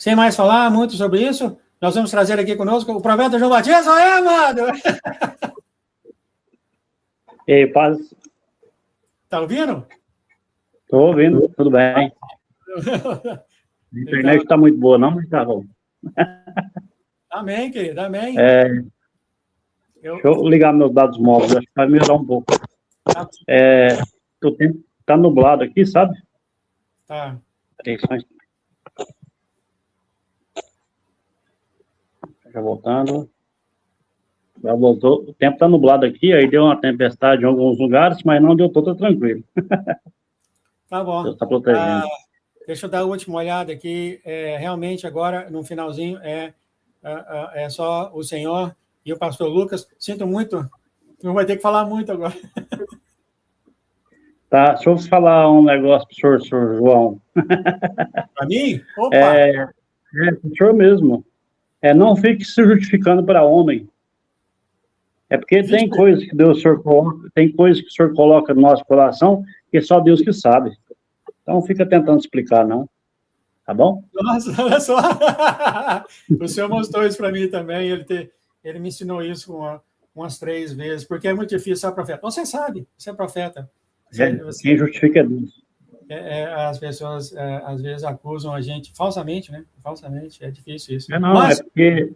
sem mais falar muito sobre isso, nós vamos trazer aqui conosco o profeta João Batista. Oi, amado! Ei, paz. Tá ouvindo? Estou ouvindo, tudo bem. A internet está muito boa, não, mas tá bom. Amém, querido, amém. Deixa eu ligar meus dados móveis, acho que vai melhorar um pouco. O tempo está nublado aqui, sabe? Tá. Já voltando. Já voltou. O tempo está nublado aqui, aí deu uma tempestade em alguns lugares, mas não deu todo tranquilo. Tá bom. Deus está protegendo. Deixa eu dar a última olhada aqui. Realmente, agora, no finalzinho, é só o Senhor e o pastor Lucas. Sinto muito, não vai ter que falar muito agora. Tá, deixa eu falar um negócio para o senhor João. Para mim? Opa! Para o senhor mesmo. Não fique se justificando para homem. É porque tem coisas que Deus, o senhor coloca, tem coisas que o senhor coloca no nosso coração que só Deus que sabe. Então, não fica tentando explicar, não. Tá bom? Nossa, olha só! O senhor mostrou isso para mim também. Ele me ensinou isso umas 3 vezes, porque é muito difícil ser profeta. Você sabe, você é profeta. Quem justifica é Deus. As pessoas, às vezes, acusam a gente falsamente, né? Falsamente, é difícil isso. Mas, porque...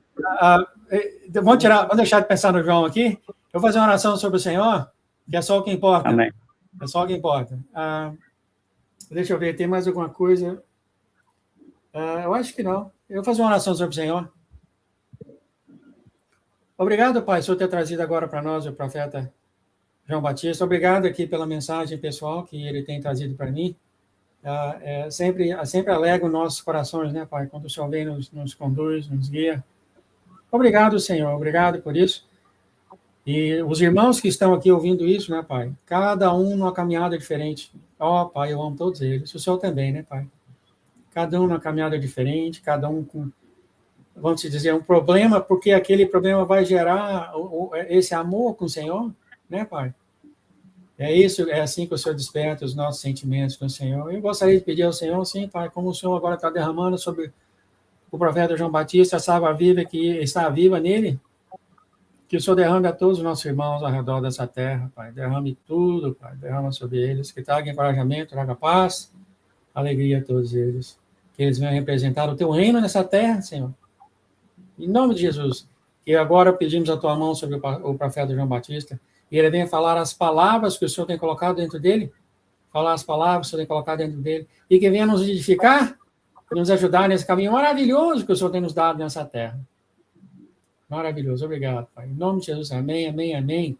Vamos deixar de pensar no João aqui. Eu vou fazer uma oração sobre o Senhor, que é só o que importa. Amém. É só o que importa. Deixa eu ver, tem mais alguma coisa? Eu acho que não. Eu vou fazer uma oração sobre o Senhor. Obrigado, Pai, por ter trazido agora para nós o profeta João Batista. Obrigado aqui pela mensagem pessoal que ele tem trazido para mim. Sempre alegra os nossos corações, né, Pai? Quando o Senhor vem, nos conduz, nos guia. Obrigado, Senhor. Obrigado por isso. E os irmãos que estão aqui ouvindo isso, né, Pai? Cada um numa caminhada diferente. Pai, eu amo todos eles. O Senhor também, né, Pai? Cada um numa caminhada diferente, cada um com, vamos dizer, um problema, porque aquele problema vai gerar esse amor com o Senhor, né, Pai? É assim que o Senhor desperta os nossos sentimentos com o Senhor. Eu gostaria de pedir ao Senhor, sim, Pai, como o Senhor agora está derramando sobre o profeta João Batista, essa água viva que está viva nele, que o Senhor derrame a todos os nossos irmãos ao redor dessa terra, Pai. Derrame tudo, Pai. Derrama sobre eles, que traga encorajamento, traga paz, alegria a todos eles. Que eles venham representar o Teu reino nessa terra, Senhor. Em nome de Jesus. Que agora pedimos a Tua mão sobre o profeta João Batista, e ele venha falar as palavras que o Senhor tem colocado dentro dele, falar as palavras que o Senhor tem colocado dentro dele, e que venha nos edificar, nos ajudar nesse caminho maravilhoso que o Senhor tem nos dado nessa terra. Maravilhoso. Obrigado, Pai. Em nome de Jesus. Amém, amém, amém.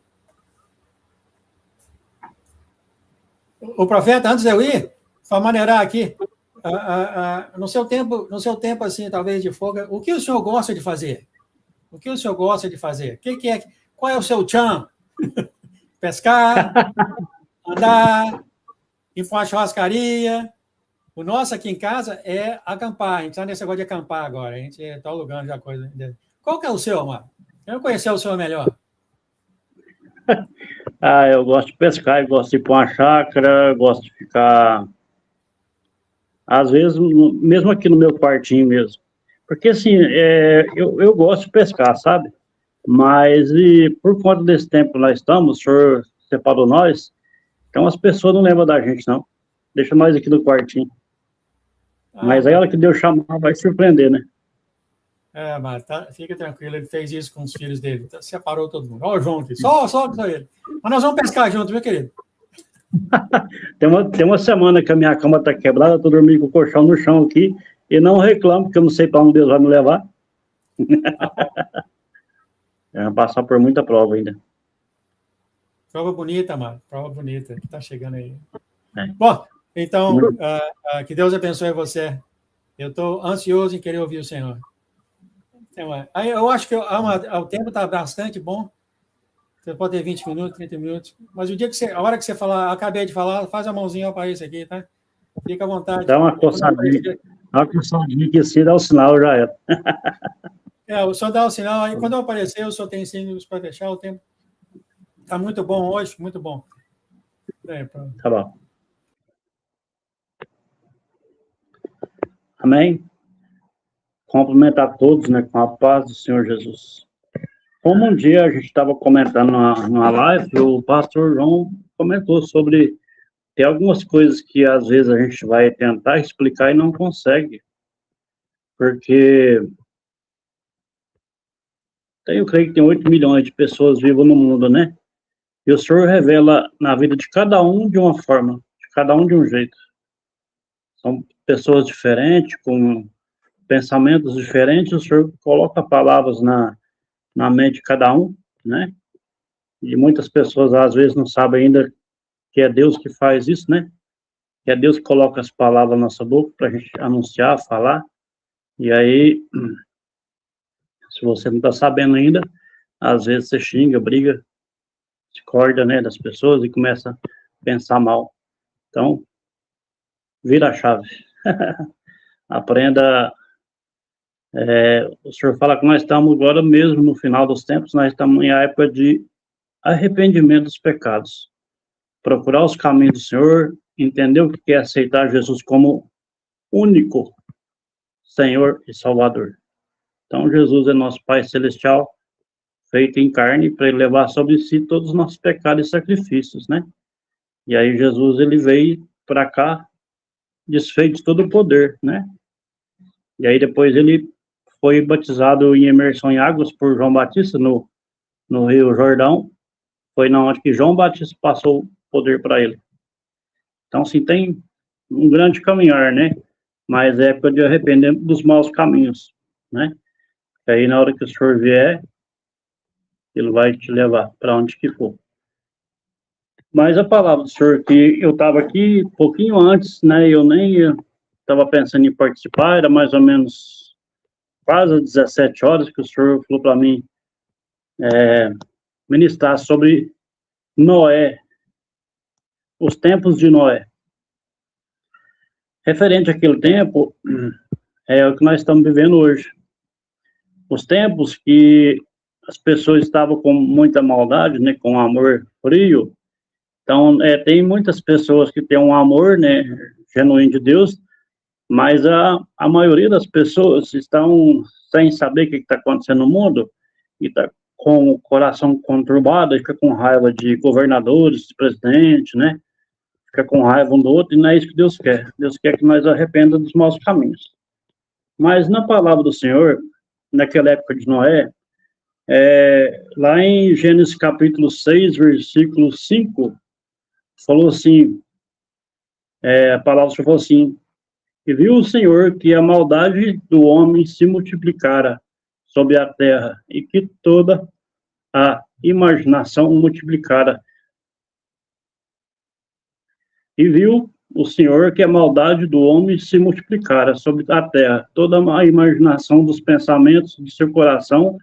O profeta, antes de eu ir, para maneirar aqui, no seu tempo, assim, talvez de folga, o que o senhor gosta de fazer? O que o senhor gosta de fazer? Qual é o seu tchan? Pescar, andar, ir para uma churrascaria. O nosso aqui em casa é acampar. A gente está nesse negócio de acampar agora. A gente está alugando já coisa. Qual que é o seu, mano? Eu não conhecer o seu melhor. Eu gosto de pescar, eu gosto de ir para uma chácara, gosto de ficar... Às vezes, mesmo aqui no meu quartinho mesmo. Porque, assim, eu gosto de pescar, sabe? Mas, por conta desse tempo que nós estamos, o senhor separou nós, então as pessoas não lembram da gente, não. Deixa nós aqui no quartinho. Mas aí, a hora que Deus chamar, vai surpreender, né? Mas fica tranquilo, ele fez isso com os filhos dele. Separou todo mundo. Olha o João aqui, só ele. Mas nós vamos pescar junto, meu querido. Tem uma semana que a minha cama está quebrada, eu estou dormindo com o colchão no chão aqui, e não reclamo, porque eu não sei para onde Deus vai me levar. Vai passar por muita prova ainda. Prova bonita, mano. Prova bonita, que está chegando aí. Bom, então, que Deus abençoe você. Eu estou ansioso em querer ouvir o Senhor. Aí eu acho que o tempo está bastante bom. Você pode ter 20 minutos, 30 minutos. Mas a hora que você falar, acabei de falar, faz a mãozinha para isso aqui, tá? Fica à vontade. Dá uma coçadinha. Dá uma coçadinha que se dá o sinal, já é. O senhor dá o sinal. Aí quando eu aparecer, o senhor tem 5 minutos para fechar o tempo. Está muito bom hoje, muito bom. Tá bom. Amém? cumprimentar todos, né, com a paz do Senhor Jesus. Como um dia a gente estava comentando numa live, o pastor João comentou sobre tem algumas coisas que às vezes a gente vai tentar explicar e não consegue, porque eu creio que tem 8 milhões de pessoas vivas no mundo, né? E o Senhor revela na vida de cada um de uma forma, de cada um de um jeito. São pessoas diferentes, com pensamentos diferentes, o Senhor coloca palavras na mente de cada um, né? E muitas pessoas às vezes não sabem ainda que é Deus que faz isso, né? Que é Deus que coloca as palavras na nossa boca para a gente anunciar, falar. E aí, se você não está sabendo ainda, às vezes você xinga, briga, discorda, né, das pessoas e começa a pensar mal. Então, vira a chave. Aprenda. O Senhor fala que nós estamos agora mesmo no final dos tempos, nós estamos em época de arrependimento dos pecados. Procurar os caminhos do Senhor, entender o que é aceitar Jesus como único Senhor e Salvador. Então, Jesus é nosso Pai Celestial, feito em carne, para ele levar sobre si todos os nossos pecados e sacrifícios, né? E aí Jesus, ele veio para cá, desfeito de todo o poder, né? E aí depois ele foi batizado em imersão em águas por João Batista no Rio Jordão. Foi na onde que João Batista passou o poder para ele. Então, assim, tem um grande caminhar, né? Mas é época de arrependimento dos maus caminhos, né? E aí, na hora que o Senhor vier, ele vai te levar para onde que for. Mas a palavra do Senhor, que eu estava aqui um pouquinho antes, né? Eu nem estava pensando em participar, era mais ou menos quase 17 horas que o Senhor falou para mim ministrar sobre Noé, os tempos de Noé. Referente àquele tempo, é o que nós estamos vivendo hoje. Os tempos que as pessoas estavam com muita maldade, né, com amor frio. Então, tem muitas pessoas que têm um amor, né, genuíno de Deus, mas a maioria das pessoas estão sem saber o que está acontecendo no mundo e está com o coração conturbado, fica com raiva de governadores, de presidente, né? Fica com raiva um do outro, e não é isso que Deus quer. Deus quer que nós arrependa dos maus caminhos. Mas na palavra do Senhor, naquela época de Noé, lá em Gênesis capítulo 6, versículo 5, falou assim, a palavra do Senhor falou assim, e viu o Senhor que a maldade do homem se multiplicara sobre a terra, e que toda a imaginação multiplicara. E viu o Senhor que a maldade do homem se multiplicara sobre a terra, toda a imaginação dos pensamentos do seu coração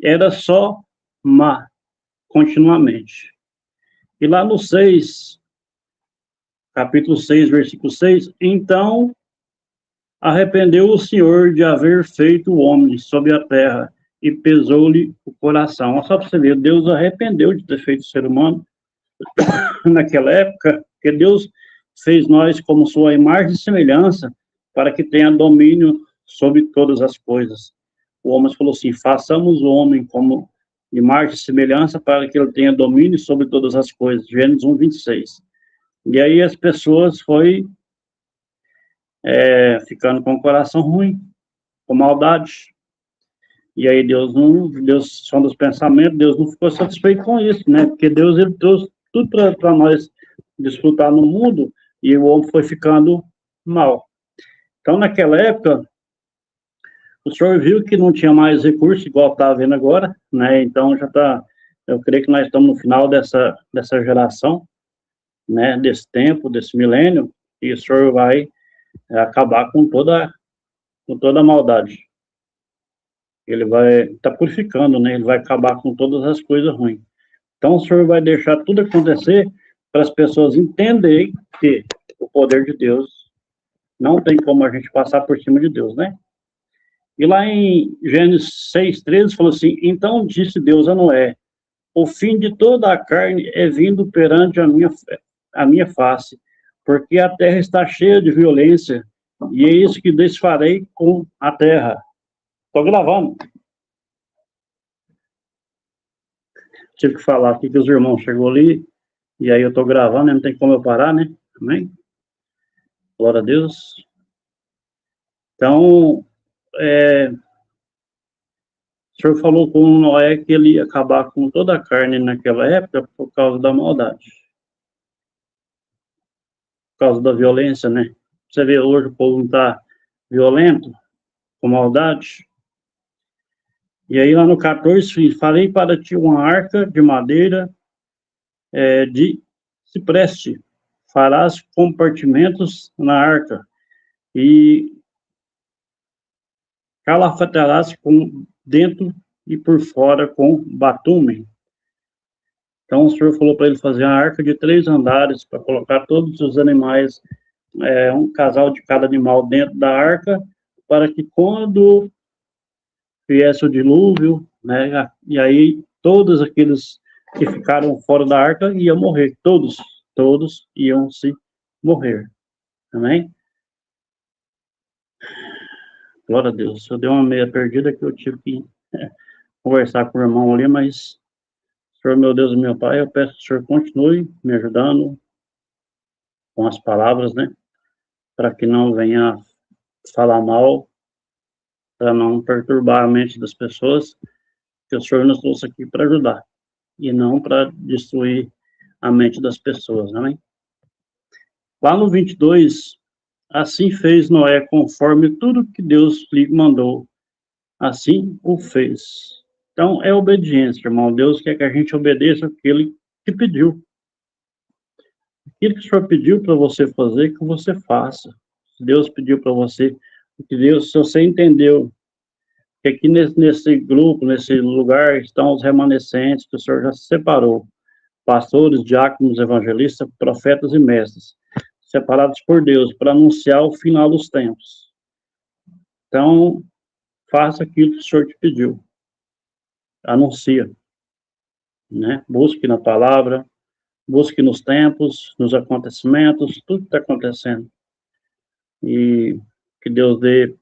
era só má, continuamente. E lá no 6, capítulo 6, versículo 6, então arrependeu o Senhor de haver feito o homem sobre a terra e pesou-lhe o coração. Só para você ver, Deus arrependeu de ter feito o ser humano naquela época, porque Deus fez nós como sua imagem e semelhança para que tenha domínio sobre todas as coisas. O homem falou assim, façamos o homem como imagem e semelhança para que ele tenha domínio sobre todas as coisas. Gênesis 1, 26. E aí as pessoas foi ficando com o coração ruim, com maldade. E aí Deus som dos pensamentos, Deus não ficou satisfeito com isso, né? Porque Deus, ele trouxe tudo para nós desfrutar no mundo, e o homem foi ficando mal. Então, naquela época, o Senhor viu que não tinha mais recurso, igual está vendo agora, né? Então, eu creio que nós estamos no final dessa geração, né? Desse tempo, desse milênio, e o Senhor vai acabar com toda a maldade. Ele vai estar purificando, né? Ele vai acabar com todas as coisas ruins. Então, o Senhor vai deixar tudo acontecer para as pessoas entenderem que o poder de Deus não tem como a gente passar por cima de Deus, né? E lá em Gênesis 6:13 falou assim, então disse Deus a Noé, o fim de toda a carne é vindo perante a minha face, porque a terra está cheia de violência E é isso que desfarei com a terra. Estou gravando. Tive que falar aqui que os irmãos chegou ali, e aí eu estou gravando, né? Não tem como eu parar, né? Amém? Glória a Deus. Então, o Senhor falou com Noé que ele ia acabar com toda a carne naquela época por causa da maldade. Por causa da violência, né? Você vê hoje o povo não está violento, com maldade. E aí lá no 14, farei para ti uma arca de madeira de cipreste. Farás compartimentos na arca e calafatarás com dentro e por fora com batume. Então o Senhor falou para ele fazer uma arca de 3 andares para colocar todos os animais, um casal de cada animal dentro da arca, para que quando viesse o dilúvio, né, e aí todos aqueles que ficaram fora da arca iam morrer, todos iam se morrer. Amém? Glória a Deus. Eu dei uma meia perdida que eu tive que conversar com o irmão ali, mas, Senhor, meu Deus e meu Pai, eu peço que o Senhor continue me ajudando com as palavras, né? Para que não venha falar mal, para não perturbar a mente das pessoas, que o Senhor nos trouxe aqui para ajudar, e não para destruir a mente das pessoas, amém? Lá no 22, assim fez Noé conforme tudo que Deus lhe mandou, assim o fez. Então, é obediência, irmão. Deus quer que a gente obedeça aquele que pediu. Aquilo que o Senhor pediu para você fazer, que você faça. Se Deus pediu para você, que Deus, se você entendeu que aqui nesse grupo, nesse lugar, estão os remanescentes que o Senhor já separou. Pastores, diáconos, evangelistas, profetas e mestres, separados por Deus para anunciar o final dos tempos. Então, faça aquilo que o Senhor te pediu. Anuncia, né? Busque na palavra, busque nos tempos, nos acontecimentos, tudo que está acontecendo. E que Deus dê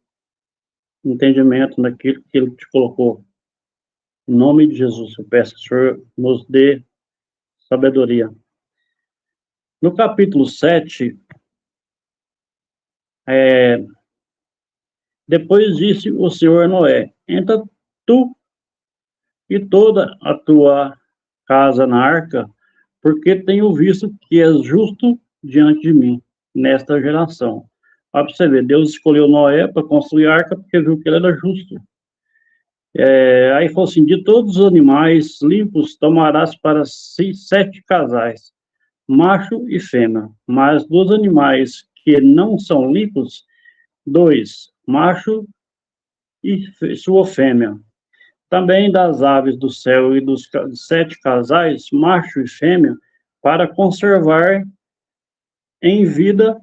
entendimento naquilo que Ele te colocou. Em nome de Jesus, eu peço que o Senhor nos dê sabedoria. No capítulo 7, depois disse o Senhor a Noé: entra tu e toda a tua casa na arca, porque tenho visto que és justo diante de mim, nesta geração. Para você ver, Deus escolheu Noé para construir a arca, porque viu que ele era justo. Aí falou assim: de todos os animais limpos tomarás para si 7 casais, macho e fêmea, mas dos animais que não são limpos, 2, macho e sua fêmea. Também das aves do céu e dos 7 casais, macho e fêmea, para conservar em vida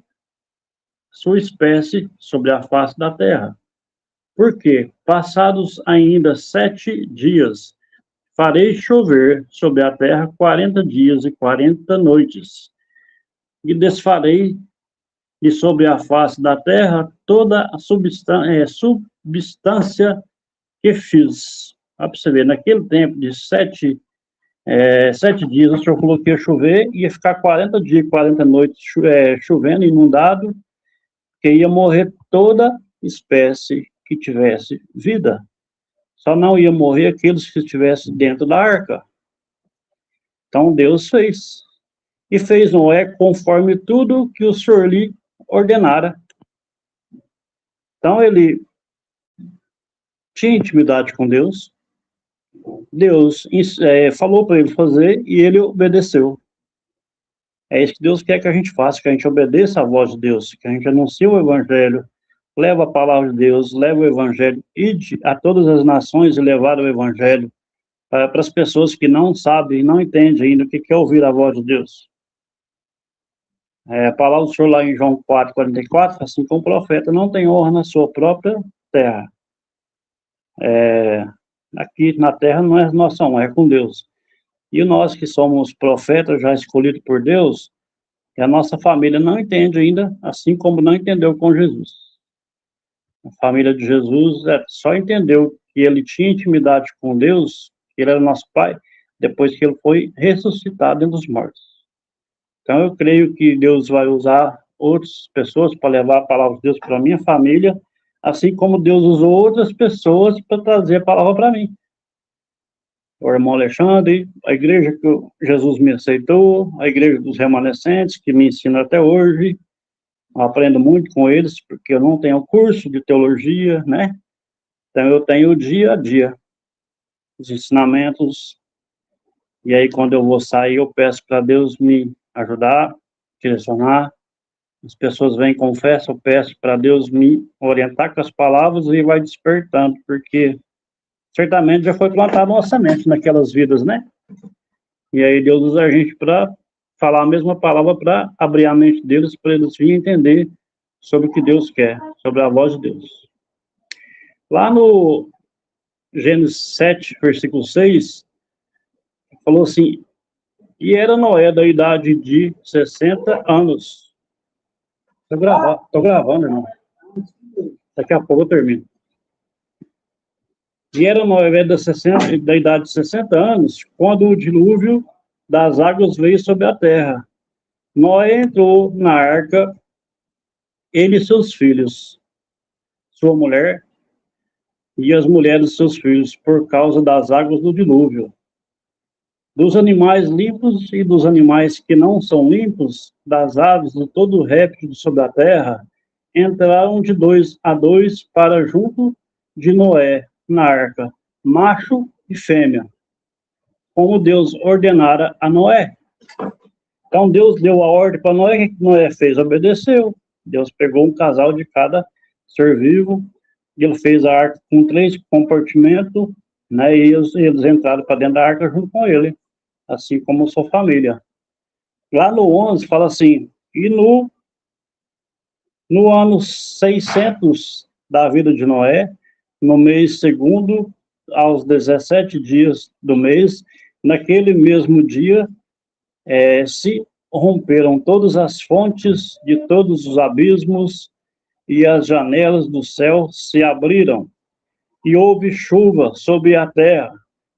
sua espécie sobre a face da terra. Porque, passados ainda 7 dias, farei chover sobre a terra 40 dias e 40 noites, e desfarei de sobre a face da terra toda a substância que fiz. Para você ver, naquele tempo de 7 dias, o Senhor falou que ia chover, ia ficar 40 dias e 40 noites chovendo, inundado, que ia morrer toda espécie que tivesse vida. Só não ia morrer aqueles que estivessem dentro da arca. Então Deus fez. E fez Noé conforme tudo que o Senhor lhe ordenara. Então ele tinha intimidade com Deus. Deus falou para ele fazer e ele obedeceu. É isso que Deus quer que a gente faça, que a gente obedeça a voz de Deus, que a gente anuncie o Evangelho, leva a palavra de Deus, leva o Evangelho, ide a todas as nações e levar o Evangelho para as pessoas que não sabem e não entendem ainda o que é ouvir a voz de Deus. A palavra do Senhor lá em João 4:44, assim como o profeta não tem honra na sua própria terra. Aqui na terra não é nossa honra, é com Deus. E nós que somos profetas já escolhidos por Deus, E a nossa família não entende ainda, assim como não entendeu com Jesus. A família de Jesus só entendeu que ele tinha intimidade com Deus, que ele era nosso Pai, depois que ele foi ressuscitado entre os mortos. Então, eu creio que Deus vai usar outras pessoas para levar a palavra de Deus para a minha família, assim como Deus usou outras pessoas para trazer a palavra para mim. O irmão Alexandre, a igreja que Jesus me aceitou, a igreja dos remanescentes, que me ensina até hoje. Eu aprendo muito com eles, porque eu não tenho curso de teologia, né? Então, eu tenho o dia a dia, os ensinamentos. E aí, quando eu vou sair, eu peço para Deus me ajudar, direcionar. As pessoas vêm, confessam, eu peço para Deus me orientar com as palavras e vai despertando, porque certamente já foi plantada uma semente naquelas vidas, né? E aí Deus usa a gente para falar a mesma palavra, para abrir a mente deles, para eles virem entender sobre o que Deus quer, sobre a voz de Deus. Lá no Gênesis 7, versículo 6, falou assim: e era Noé da idade de 60 anos. Estou gravando, irmão. Daqui a pouco eu termino. E era Noé da idade de 60 anos, quando o dilúvio das águas veio sobre a terra. Noé entrou na arca, ele e seus filhos, sua mulher e as mulheres de seus filhos, por causa das águas do dilúvio. Dos animais limpos e dos animais que não são limpos, das aves e todo o réptil sobre a terra, entraram de 2 a 2 para junto de Noé, na arca, macho e fêmea, como Deus ordenara a Noé. Então Deus deu a ordem para Noé, o que Noé fez? Obedeceu. Deus pegou um casal de cada ser vivo, e ele fez a arca com 3 compartimentos, né, e eles entraram para dentro da arca junto com ele, assim como sua família. Lá no 11 fala assim: e no ano 600 da vida de Noé, no mês segundo, aos 17 dias do mês, naquele mesmo dia, se romperam todas as fontes de todos os abismos, e as janelas do céu se abriram, e houve chuva sobre a terra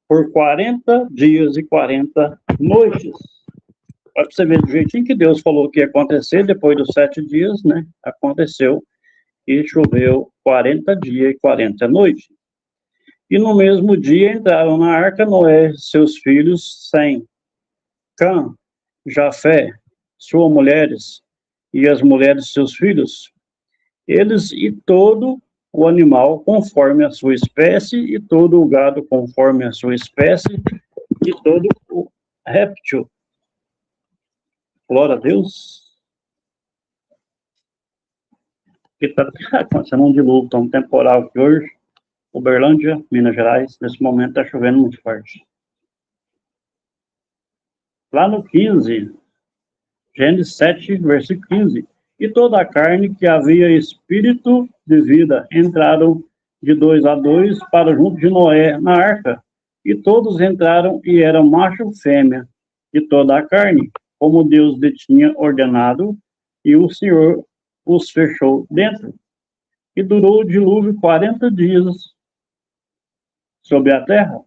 por 40 dias e 40 noites. Para você ver do jeitinho que Deus falou que ia acontecer, depois dos 7 dias, né? Aconteceu, e choveu 40 dias e 40 noites. E no mesmo dia entraram na arca Noé, seus filhos, Sem, Cã, Jafé, suas mulheres e as mulheres de seus filhos, eles e todo o animal conforme a sua espécie, e todo o gado conforme a sua espécie, e todo o réptil. Glória a Deus. Que está acontecendo um dilúvio tão temporal aqui hoje, Uberlândia, Minas Gerais, nesse momento está chovendo muito forte. Lá no 15, Gênesis 7, versículo 15. E toda a carne que havia espírito de vida entraram de 2 a 2 para junto de Noé na arca. E todos entraram e eram macho e fêmea de toda a carne, como Deus lhe tinha ordenado, e o Senhor os fechou dentro. E durou o dilúvio 40 dias sobre a terra.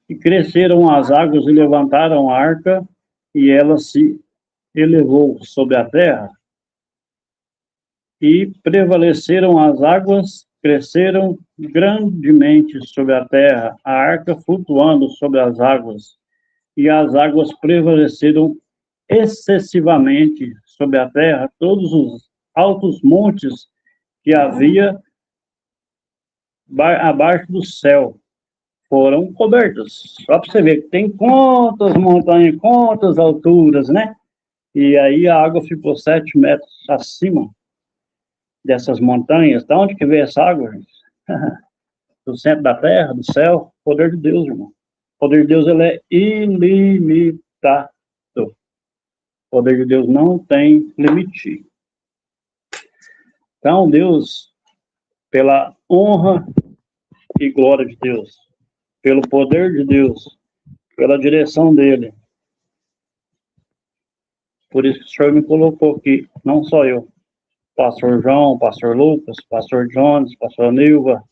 E cresceram as águas e levantaram a arca, e ela se elevou sobre a terra. E prevaleceram as águas, cresceram grandemente sobre a terra, a arca flutuando sobre as águas. E as águas prevaleceram excessivamente sobre a terra, todos os altos montes que havia abaixo do céu foram cobertos. Só para você ver que tem quantas montanhas, quantas alturas, né? E aí a água ficou 7 metros acima dessas montanhas. Da onde que veio essa água, gente? Do centro da terra, do céu. Poder de Deus, irmão. O poder de Deus, ele é ilimitado. O poder de Deus não tem limite. Então, Deus, pela honra e glória de Deus, pelo poder de Deus, pela direção dele. Por isso que o Senhor me colocou aqui, não só eu. Pastor João, Pastor Lucas, Pastor Jones, Pastor Nilva,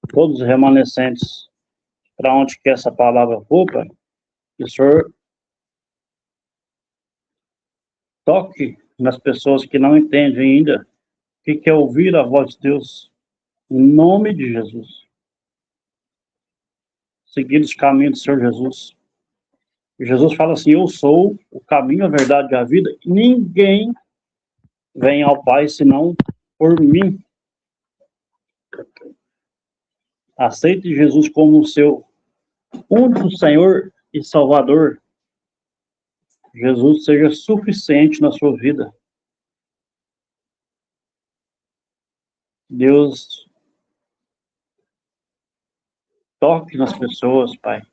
todos os remanescentes, para onde que essa palavra for, Pai, que o Senhor toque nas pessoas que não entendem ainda o que é ouvir a voz de Deus, em nome de Jesus. Seguir os caminhos do Senhor Jesus. E Jesus fala assim, eu sou o caminho, a verdade e a vida, e ninguém vem ao Pai senão por mim. Aceite Jesus como o seu único Senhor e Salvador. Jesus seja suficiente na sua vida. Deus toque nas pessoas, Pai.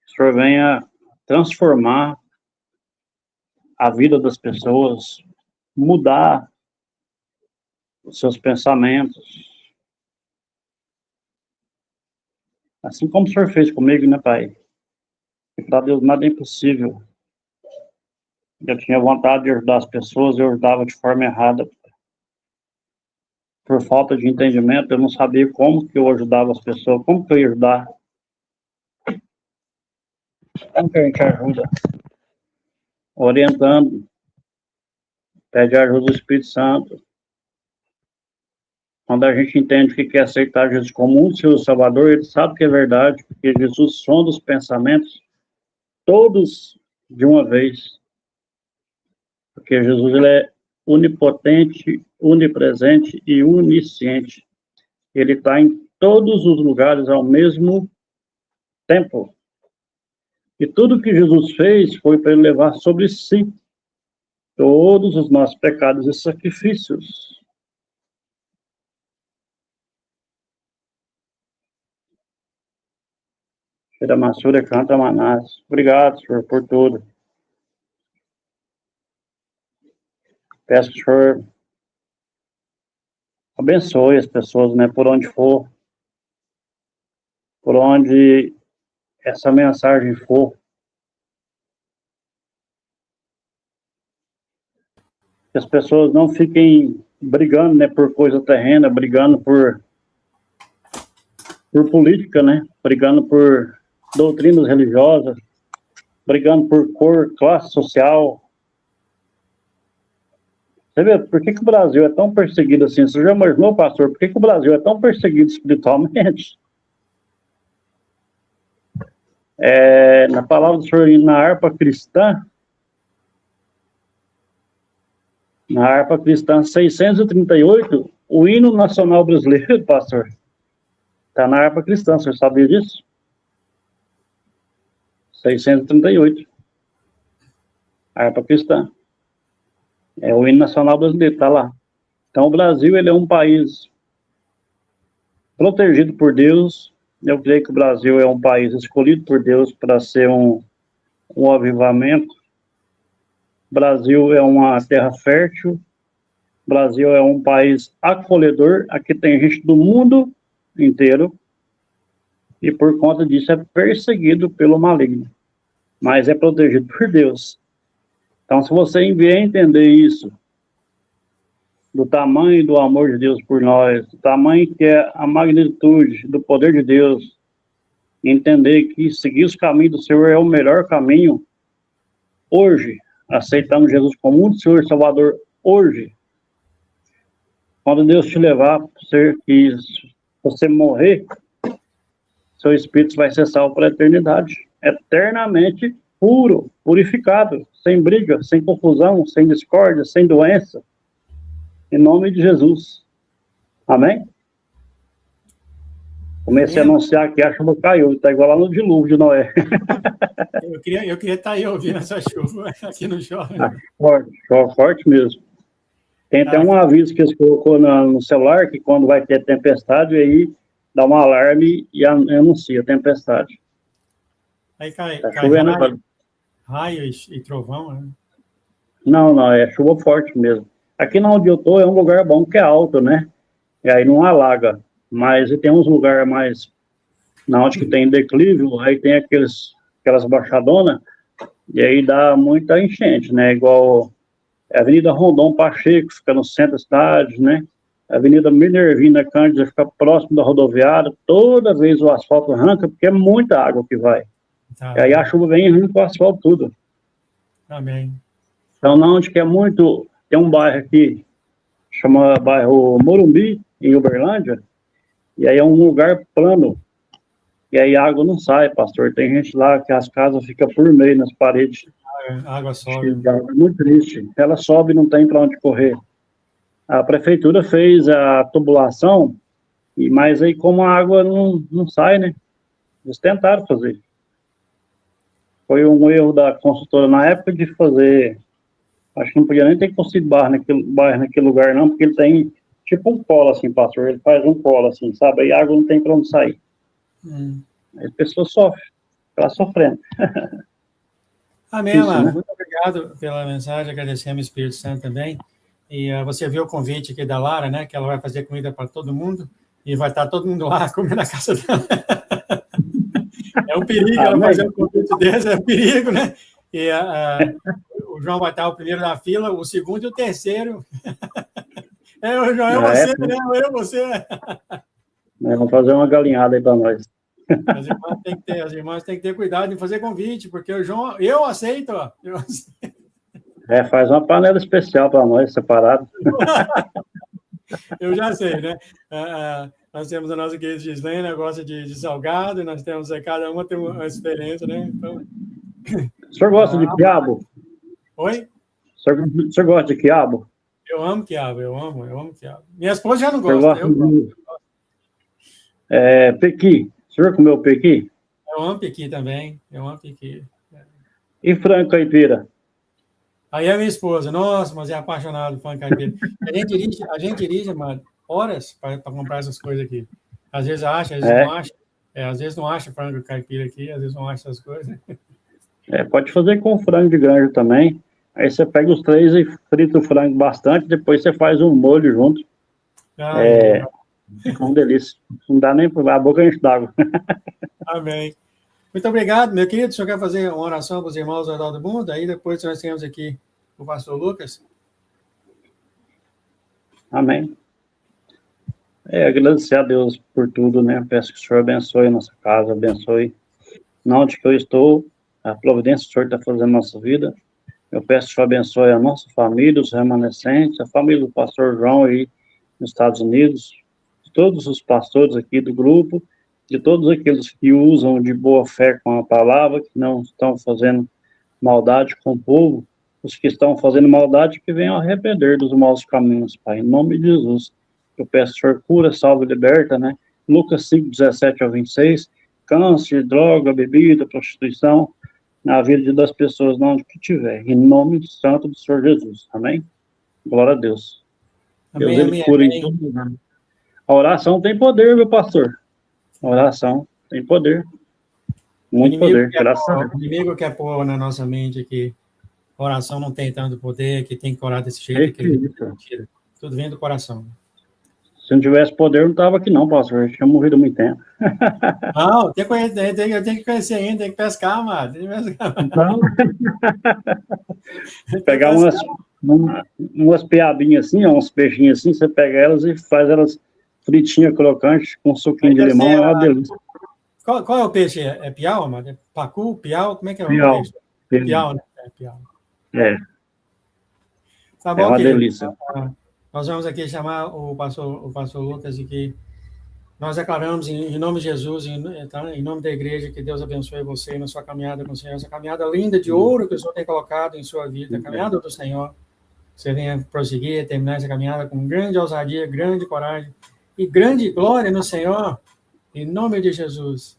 Que o Senhor venha transformar a vida das pessoas, mudar os seus pensamentos. Assim como o Senhor fez comigo, né, Pai? E para Deus nada é impossível. Eu tinha vontade de ajudar as pessoas, eu ajudava de forma errada. Por falta de entendimento, eu não sabia como que eu ajudava as pessoas, como que eu ia ajudar. Como que a gente ajuda? Orientando. Pede a ajuda do Espírito Santo. Quando a gente entende que quer aceitar Jesus como um seu Salvador, ele sabe que é verdade, porque Jesus sonda os pensamentos todos de uma vez. Porque Jesus ele é onipotente, onipresente e onisciente. Ele está em todos os lugares ao mesmo tempo. E tudo que Jesus fez foi para ele levar sobre si todos os nossos pecados e sacrifícios. Massura canta Manás. Obrigado, Senhor, por tudo. Peço que o Senhor abençoe as pessoas, né, por onde for, por onde essa mensagem for. Que as pessoas não fiquem brigando, né, por coisa terrena, brigando por política, né, brigando por doutrinas religiosas, brigando por cor, classe social. Você vê, por que o Brasil é tão perseguido assim? Você já imaginou, pastor, por que o Brasil é tão perseguido espiritualmente? Na palavra do Senhor, na harpa cristã 638, o hino nacional brasileiro, pastor, está na harpa cristã, você sabia disso? 638. Harpa cristã. É o hino nacional brasileiro, está lá. Então, o Brasil, ele é um país protegido por Deus. Eu creio que o Brasil é um país escolhido por Deus para ser um avivamento. O Brasil é uma terra fértil. O Brasil é um país acolhedor. Aqui tem gente do mundo inteiro. E por conta disso é perseguido pelo maligno. Mas é protegido por Deus. Então, se você vier entender isso, do tamanho do amor de Deus por nós, do tamanho que é a magnitude do poder de Deus, entender que seguir os caminhos do Senhor é o melhor caminho, hoje, aceitando Jesus como um Senhor Salvador, hoje, quando Deus te levar para você morrer, seu espírito vai ser salvo para a eternidade, eternamente puro, purificado, sem briga, sem confusão, sem discórdia, sem doença, em nome de Jesus. Amém? Comecei a anunciar aqui, a chuva caiu, está igual lá no dilúvio de Noé. Eu queria estar aí ouvindo essa chuva, aqui no chove. Forte mesmo. Tem até um aviso que eles colocou no celular, que quando vai ter tempestade, aí dá um alarme e anuncia a tempestade. Aí cai raio e trovão, né? Não, é chuva forte mesmo. Aqui onde eu tô é um lugar bom que é alto, né? E aí não alaga. Mas tem uns lugares mais, na onde que tem declive, aí tem aqueles aquelas baixadonas, e aí dá muita enchente, né? Igual a Avenida Rondon Pacheco, fica no centro da cidade, né? A Avenida Minervina Cândida fica próximo da rodoviária, toda vez o asfalto arranca, porque é muita água que vai. Tá. E aí a chuva vem e arranca o asfalto tudo. Amém. Então, na onde que é muito... Tem um bairro aqui, chama bairro Morumbi, em Uberlândia, e aí é um lugar plano, e aí a água não sai, pastor. Tem gente lá que as casas ficam por meio nas paredes. A água sobe. É muito triste. Ela sobe e não tem para onde correr. A prefeitura fez a tubulação, mas aí como a água não sai, né? Eles tentaram fazer. Foi um erro da consultora na época de fazer... Acho que não podia nem ter construído bairro naquele lugar, não, porque ele tem tipo um polo, assim, pastor. Ele faz um polo, assim, sabe? Aí a água não tem para onde sair. Aí a pessoa sofre. Ela sofrendo. Amém, amado. Né? Muito obrigado pela mensagem. Agradecemos ao Espírito Santo também. E você viu o convite aqui da Lara, né? Que ela vai fazer comida para todo mundo. E vai estar todo mundo lá comendo na casa dela. É um perigo ela fazer um convite desse, é um perigo, né? E o João vai estar o primeiro da fila, o segundo e o terceiro. O João, você, né? Você. Vamos fazer uma galinhada aí para nós. As irmãs têm que ter cuidado em fazer convite, porque o João, eu aceito, ó. Faz uma panela especial para nós, separado. Eu já sei, né? Nós temos a nossa querida Gislaine, gosta de salgado, e nós temos, cada uma tem uma experiência, né? Então... O senhor gosta de quiabo? Oi? O senhor gosta de quiabo? Eu amo quiabo, eu amo quiabo. Minha esposa já não gosta, eu gosto. Pequi. O senhor comeu pequi? Eu amo pequi também, eu amo pequi. E frango caipira? Aí a minha esposa, nossa, mas é apaixonado por frango caipira. A gente dirige, mano, horas para comprar essas coisas aqui. Às vezes acha, às vezes não acha. Às vezes não acha frango caipira aqui, às vezes não acha essas coisas. Pode fazer com frango de granja também. Aí você pega os 3 e frita o frango bastante, depois você faz um molho junto. Fica uma delícia. Não dá nem para a boca enche d'água. Amém. Muito obrigado, meu querido. O senhor quer fazer uma oração para os irmãos ao redor do mundo? Aí depois nós temos aqui o pastor Lucas. Amém. Agradecer a Deus por tudo, né? Peço que o Senhor abençoe a nossa casa, abençoe onde que eu estou, a providência que o Senhor está fazendo na nossa vida. Eu peço que o Senhor abençoe a nossa família, os remanescentes, a família do pastor João aí nos Estados Unidos, todos os pastores aqui do grupo, de todos aqueles que usam de boa fé com a palavra, que não estão fazendo maldade com o povo, os que estão fazendo maldade que venham arrepender dos maus caminhos, Pai, em nome de Jesus. Eu peço, Senhor, cura, salve e liberta, né? Lucas 5, 17 ao 26, câncer, droga, bebida, prostituição, na vida das pessoas, onde que tiver, em nome do santo do Senhor Jesus, amém? Glória a Deus. Amém, Deus, ele cura em tudo, né? A oração tem poder, meu pastor. A oração tem poder. Muito poder, graças a Deus. O inimigo quer pôr na nossa mente que a oração não tem tanto poder, que tem que orar desse jeito. Mentira. Tudo vem do coração. Se não tivesse poder, eu não estava aqui não, pastor. Eu tinha morrido há muito tempo. Não, eu tenho que conhecer ainda, tem que pescar, mano. Então, pegar umas piabinhas assim, uns peixinhos assim, você pega elas e faz elas fritinhas, crocantes, com suquinho de limão, é uma delícia. Qual é o peixe? É piau, mano? É pacu, piau? Como é que é o peixe? Piau, né? É piau. Tá bom, é uma delícia. Nós vamos aqui chamar o pastor Lucas e que nós declaramos em nome de Jesus, em nome da igreja, que Deus abençoe você na sua caminhada com o Senhor, essa caminhada linda de ouro que o Senhor tem colocado em sua vida, a caminhada do Senhor. Você venha prosseguir, terminar essa caminhada com grande ousadia, grande coragem e grande glória no Senhor, em nome de Jesus.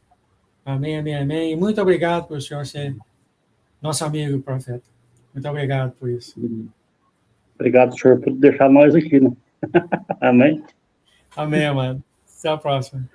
Amém, amém, amém. E muito obrigado por o Senhor ser nosso amigo, profeta. Muito obrigado por isso. Obrigado, Senhor, por deixar nós aqui, né? Amém. Amém, amado. Até a próxima.